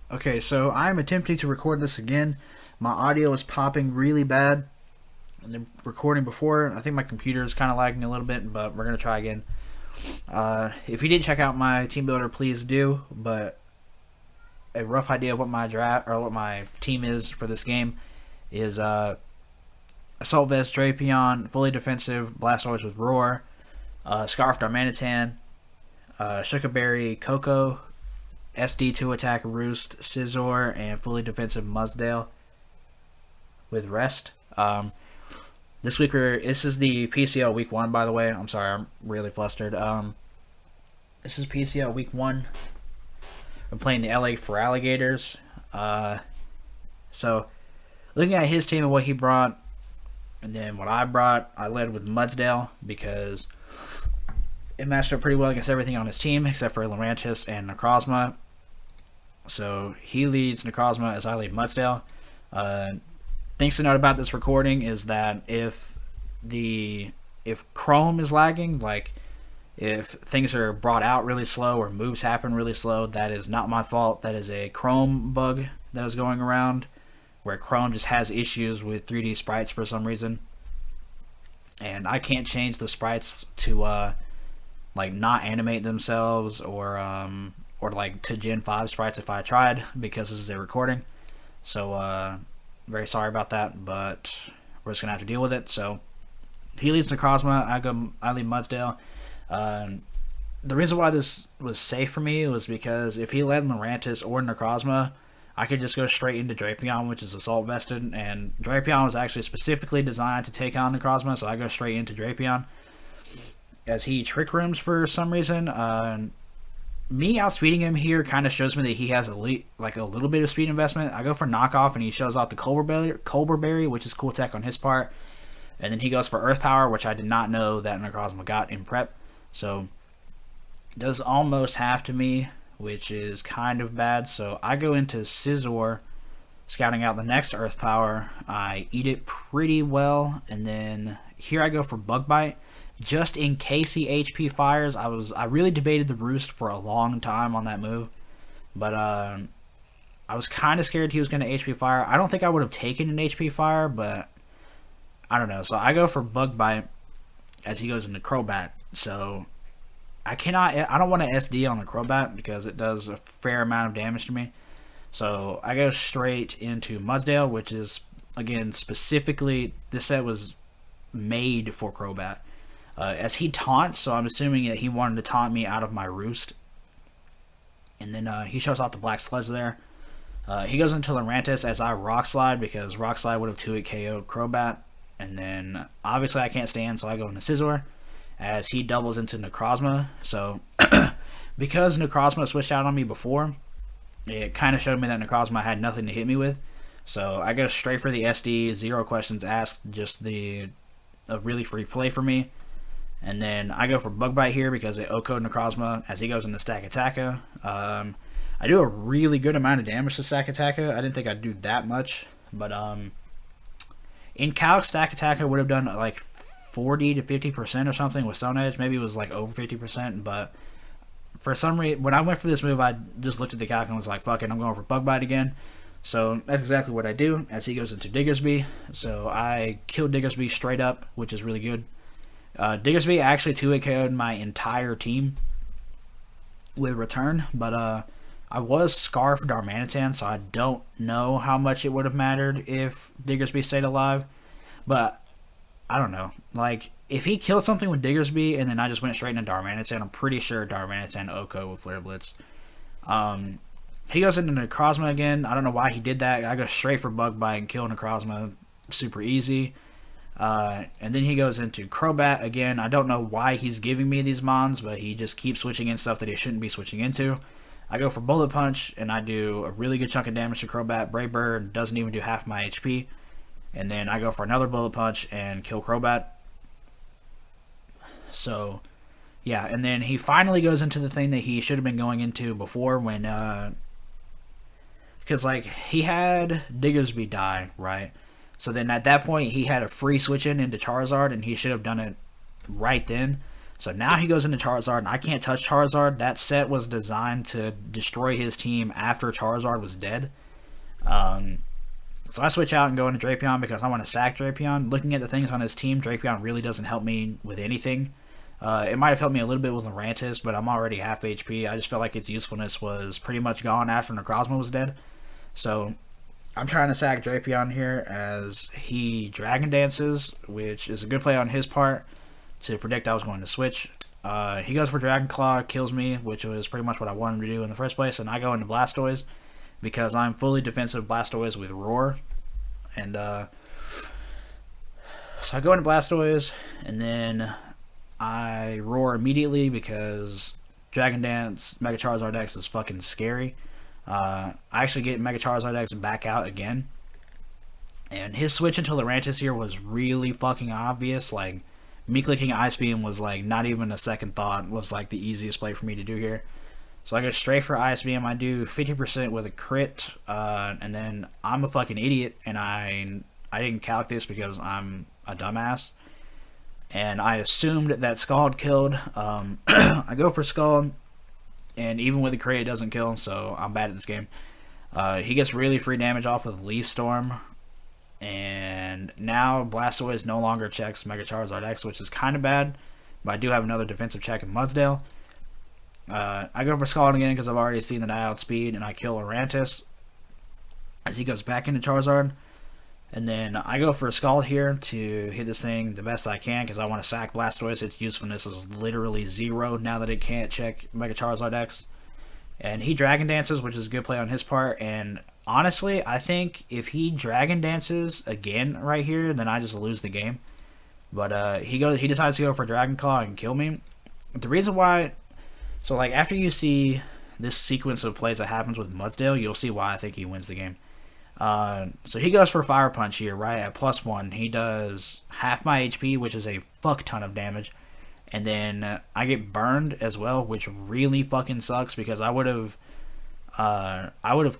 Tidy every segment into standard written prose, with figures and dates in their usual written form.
Okay, so I'm attempting to record this again. My audio is popping really bad. In the recording before, I think my computer is kind of lagging a little bit, but we're gonna try again. If you didn't check out my team builder, please do. But a rough idea of what my draft or what my team is for this game is Assault Vest Drapion, fully defensive, Blastoise with Roar, Scarf Darmanitan, Shuckaberry, Coco, SD to attack Roost, Scizor, and fully defensive Mudsdale with Rest. This is the PCL week 1, by the way. I'm sorry, I'm really flustered. This is PCL week 1. I'm playing the LA Feraligatrs. So, looking at his team and what he brought, and then what I brought, I led with Mudsdale because it matched up pretty well against everything on his team except for Lurantis and Necrozma. So he leads Necrozma as I lead Mudsdale. Things to note about this recording is that if Chrome is lagging, like if things are brought out really slow or moves happen really slow, that is not my fault. That is a Chrome bug that is going around where Chrome just has issues with 3D sprites for some reason. And I can't change the sprites to like not animate themselves or like to Gen 5 sprites if I tried because this is a recording. So very sorry about that, but we're just gonna have to deal with it. So he leads Necrozma, I lead Mudsdale. The reason why this was safe for me was because if he led Lurantis or Necrozma, I could just go straight into Drapion, which is Assault Vested, and Drapion was actually specifically designed to take on Necrozma, so I go straight into Drapion. As he Trick Rooms for some reason, me outspeeding him here kind of shows me that he has a little bit of speed investment. I go for knockoff and he shows off the Colbur Berry, which is cool tech on his part. And then he goes for Earth Power, which I did not know that Necrozma got in prep. So does almost half to me, which is kind of bad. So I go into Scizor, scouting out the next Earth Power. I eat it pretty well, and then here I go for Bug Bite. Just in case he HP fires, I really debated the Roost for a long time on that move, but I was kind of scared he was going to HP fire. I don't think I would have taken an HP fire, but I don't know. So I go for Bug Bite as he goes into Crobat. So I don't want to SD on the Crobat because it does a fair amount of damage to me. So I go straight into Mudsdale, which is, again, specifically, this set was made for Crobat. As he taunts, so I'm assuming that he wanted to taunt me out of my Roost. And then he shows off the Black Sludge there. He goes into Lurantis as I Rock Slide because Rock Slide would have 2-hit KO'd Crobat. And then obviously I can't stand, so I go into Scizor as he doubles into Necrozma. So because Necrozma switched out on me before, it kind of showed me that Necrozma had nothing to hit me with. So I go straight for the SD, 0 questions asked, just a really free play for me. And then I go for Bug Bite here because it OHKO'd Necrozma as he goes into Stakataka. I do a really good amount of damage to Stakataka. I didn't think I'd do that much. But in Calc, Stakataka would have done like 40 to 50% or something with Stone Edge. Maybe it was like over 50%. But for some reason, when I went for this move, I just looked at the Calc and was like, fuck it, I'm going for Bug Bite again. So that's exactly what I do as he goes into Diggersby. So I kill Diggersby straight up, which is really good. Diggersby actually 2-hit KO'd my entire team with Return, but I was Scarf Darmanitan, so I don't know how much it would have mattered if Diggersby stayed alive. But I don't know. Like, if he killed something with Diggersby and then I just went straight into Darmanitan, I'm pretty sure Darmanitan OHKO with Flare Blitz. He goes into Necrozma again. I don't know why he did that. I go straight for Bug Bite and kill Necrozma super easy. And then he goes into Crobat again. I don't know why he's giving me these mons, but he just keeps switching in stuff that he shouldn't be switching into. I go for Bullet Punch, and I do a really good chunk of damage to Crobat. Brave Bird doesn't even do half my HP. And then I go for another Bullet Punch and kill Crobat. So, yeah, and then he finally goes into the thing that he should have been going into before when, because, like, he had Diggersby die, right? So then at that point, he had a free switch into Charizard, and he should have done it right then. So now he goes into Charizard, and I can't touch Charizard. That set was designed to destroy his team after Charizard was dead. So I switch out and go into Drapion because I want to sack Drapion. Looking at the things on his team, Drapion really doesn't help me with anything. It might have helped me a little bit with Lurantis, but I'm already half HP. I just felt like its usefulness was pretty much gone after Necrozma was dead. So I'm trying to sack Drapion here as he Dragon Dances, which is a good play on his part to predict I was going to switch. He goes for Dragon Claw, kills me, which was pretty much what I wanted to do in the first place, and I go into Blastoise because I'm fully defensive Blastoise with Roar. And so I go into Blastoise, and then I Roar immediately because Dragon Dance Mega Charizard X is fucking scary. I actually get Mega Charizard X back out again. And his switch into Lurantis here was really fucking obvious. Like, me clicking Ice Beam was like not even a second thought. Was like the easiest play for me to do here. So I go straight for Ice Beam. I do 50% with a crit, and then I'm a fucking idiot, and I didn't calc this because I'm a dumbass, and I assumed that Scald killed. I go for Scald, and even with a crit, it doesn't kill, so I'm bad at this game. He gets really free damage off with Leaf Storm, and now Blastoise no longer checks Mega Charizard X, which is kind of bad, but I do have another defensive check in Mudsdale. I go for Scald again because I've already seen that I outspeed, and I kill Lurantis as he goes back into Charizard. And then I go for a Scald here to hit this thing the best I can because I want to sack Blastoise. Its usefulness is literally 0 now that it can't check Mega Charizard X. And he Dragon Dances, which is a good play on his part. And honestly, I think if he Dragon Dances again right here, then I just lose the game. But he decides to go for Dragon Claw and kill me. The reason why, so like after you see this sequence of plays that happens with Mudsdale, you'll see why I think he wins the game. So he goes for Fire Punch here, right, at +1. He does half my HP, which is a fuck ton of damage. And then I get burned as well, which really fucking sucks because I would have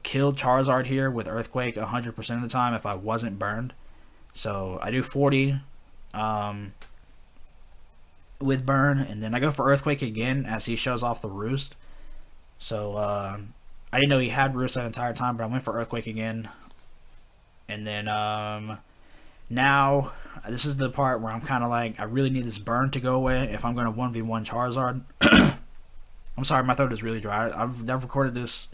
killed Charizard here with Earthquake 100% of the time if I wasn't burned. So I do 40 with burn, and then I go for Earthquake again as he shows off the Roost. So I didn't know he had Roost that entire time, but I went for Earthquake again. And then now this is the part where I'm kind of like, I really need this burn to go away if I'm going to 1v1 Charizard. I'm sorry, my throat is really dry. I've recorded this.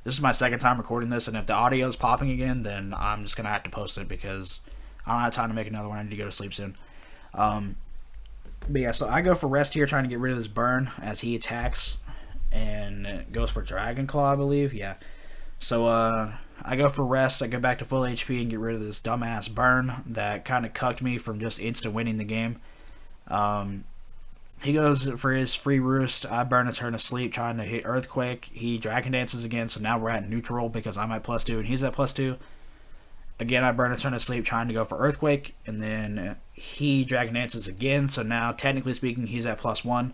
This is my second time recording this, and if the audio is popping again, then I'm just going to have to post it because I don't have time to make another one. I need to go to sleep soon. But yeah, so I go for Rest here, trying to get rid of this burn as he attacks and goes for Dragon Claw, I believe. Yeah. So I go for Rest. I go back to full HP and get rid of this dumbass burn that kind of cucked me from just instant winning the game. He goes for his free Roost. I burn a turn of sleep trying to hit Earthquake. He Dragon Dances again, so now we're at neutral because I'm at +2 and he's at +2. Again, I burn a turn of sleep trying to go for Earthquake, and then he Dragon Dances again, so now technically speaking he's at +1.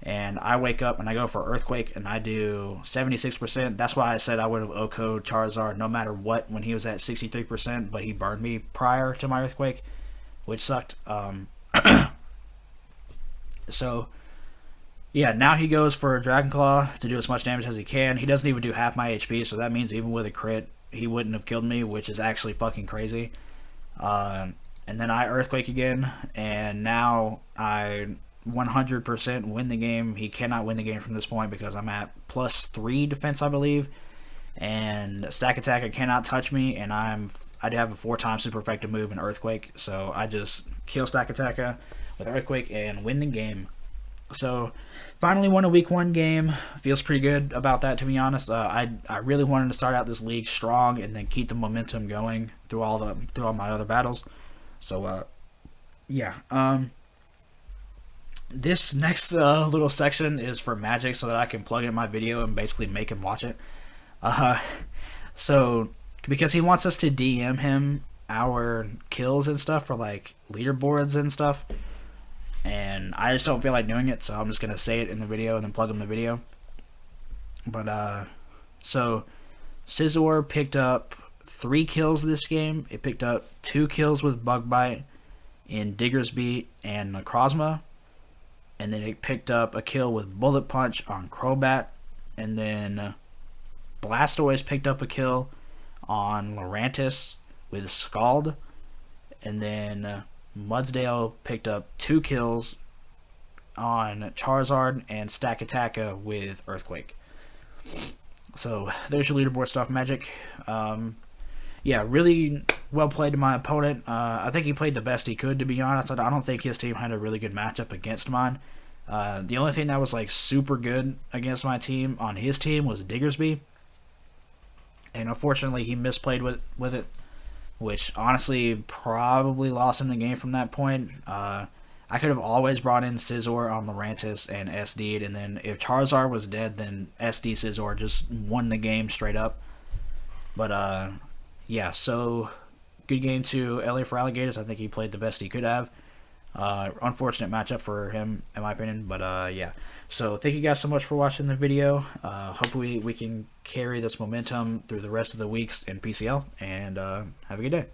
And I wake up and I go for Earthquake and I do 76%. That's why I said I would have OHKO'd Charizard no matter what when he was at 63%, but he burned me prior to my Earthquake, which sucked. So, yeah, now he goes for Dragon Claw to do as much damage as he can. He doesn't even do half my HP, so that means even with a crit, he wouldn't have killed me, which is actually fucking crazy. And then I Earthquake again, and now I 100% win the game. He cannot win the game from this point because I'm at +3 defense, I believe, and Stack Attacker cannot touch me, and I have a 4-time super effective move in Earthquake, so I just kill Stack Attacker with Earthquake and win the game. So finally won a week 1 game. Feels pretty good about that, to be honest. I really wanted to start out this league strong and then keep the momentum going through all my other battles. So yeah. This next little section is for Magic so that I can plug in my video and basically make him watch it. So, because he wants us to DM him our kills and stuff for like leaderboards and stuff, and I just don't feel like doing it, so I'm just going to say it in the video and then plug him the video. But, so, Scizor picked up 3 kills this game. It picked up 2 kills with Bug Bite in Diggersby and Necrozma. and then it picked up a kill with Bullet Punch on Crobat, and then Blastoise picked up a kill on Lurantis with Scald, and then Mudsdale picked up 2 kills on Charizard and Stakataka with Earthquake. So there's your leaderboard stuff, Magic. Yeah, really well played to my opponent. I think he played the best he could, to be honest. I don't think his team had a really good matchup against mine. The only thing that was like super good against my team on his team was Diggersby, and unfortunately he misplayed with it, which honestly probably lost him the game from that point. I could have always brought in Scizor on Lurantis and SD'd, and then if Charizard was dead, then SD Scizor just won the game straight up. But yeah, so good game to LA Feraligatrs. I think he played the best he could have. Unfortunate matchup for him, in my opinion. But yeah, so thank you guys so much for watching the video. Hopefully we can carry this momentum through the rest of the weeks in PCL, and have a good day.